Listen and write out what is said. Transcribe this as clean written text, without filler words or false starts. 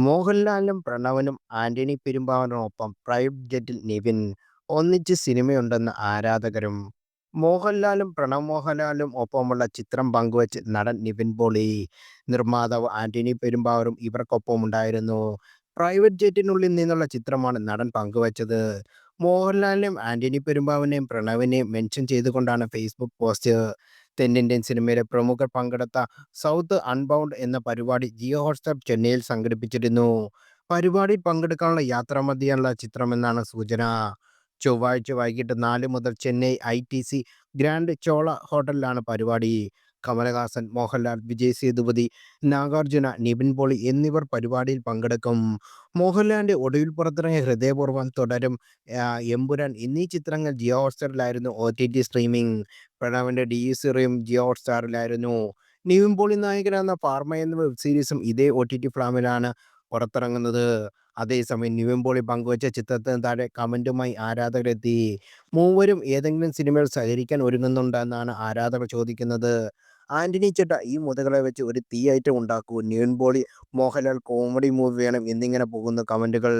മോഹൻലാലിനും പ്രണവിനും Antony പെരുമ്പാവൂരിനൊപ്പം private ജെറ്റിൽ Nivin ഒന്നിച്ച് സിനിമയുണ്ടെന്ന് ആരാധകരും. മോഹൻലാലും പ്രണവ് മോഹൻലാലും ഒപ്പമുള്ള ചിത്രം പങ്കുവച്ച് നടൻ നിവിൻ പോളി. നിർമ്മാതാവ് ആന്റണി പെരുമ്പാവൂരും ഇവർക്കൊപ്പമുണ്ടായിരുന്നു. പ്രൈവറ്റ് ജെറ്റിനുള്ളിൽ നിന്നുള്ള ചിത്രമാണ് നടൻ പങ്കുവച്ചത്. മോഹൻലാലിനെയും ആന്റണി പെരുമ്പാവൂരിനെയും പ്രണവിനെയും മെൻഷൻ ചെയ്തുകൊണ്ടാണ് ഫേസ്ബുക്ക് പോസ്റ്റ്. തെന്നിന്ത്യൻ സിനിമയിലെ പ്രമുഖർ പങ്കെടുത്ത സൗത്ത് അൺബൗണ്ട് എന്ന പരിപാടി ജിയോ ഹോട്ട്സ്റ്റാർ ചെന്നൈയിൽ സംഘടിപ്പിച്ചിരുന്നു. പരിപാടിയിൽ പങ്കെടുക്കാനുള്ള യാത്രാമധ്യേയുള്ള ചിത്രമെന്നാണ് സൂചന. ചൊവ്വാഴ്ച വൈകിട്ട് 4 മുതൽ ചെന്നൈ ഐ.ടി.സി ഗ്രാൻഡ് ചോള ഹോട്ടലിലാണ് പരിപാടി. കമലഹാസൻ, മോഹൻലാൽ, വിജയ് സേതുപതി, നാഗാർജുന, നിവിൻ പോളി എന്നിവർ പരിപാടിയിൽ പങ്കെടുക്കും. മോഹൻലാലിന്റെ ഒടുവിൽ പുറത്തിറങ്ങിയ ഹൃദയപൂർവ്വം, തുടരും, എമ്പുരാൻ എന്നീ ചിത്രങ്ങൾ ജിയോ ഹോട്ട്സ്റ്റാറിലായിരുന്നു OTT സ്ട്രീമിംഗ്. പ്രണവിന്റെ ഡി ജിയോ ഹോട്ട്സ്റ്റാറിലായിരുന്നു. നിവിൻ പോളി നായകനാകുന്ന ഫാർമ എന്ന വെബ് സീരീസും ഇതേ OTT പ്ലാറ്റ്ഫോമിലാണ് പുറത്തിറങ്ങുന്നത്. അതേസമയം നിവിൻ പോളി പങ്കുവച്ച ചിത്രത്തിന് താഴെ കമന്റുമായി ആരാധകരെത്തി. മൂവരും ഏതെങ്കിലും സിനിമയിൽ സഹകരിക്കാൻ ഒരുങ്ങുന്നുണ്ടെന്നാണ് ആരാധകർ ചോദിക്കുന്നത്. ആന്റണി ചേട്ടാ, ഈ മുതകളെ വെച്ച് ഒരു തീ ഐറ്റം ഉണ്ടാക്കൂ. നിവിൻ പോളി മോഹൻലാൽ കോമഡി മൂവി വേണം എന്നിങ്ങനെ പോകുന്നു കമന്റുകൾ.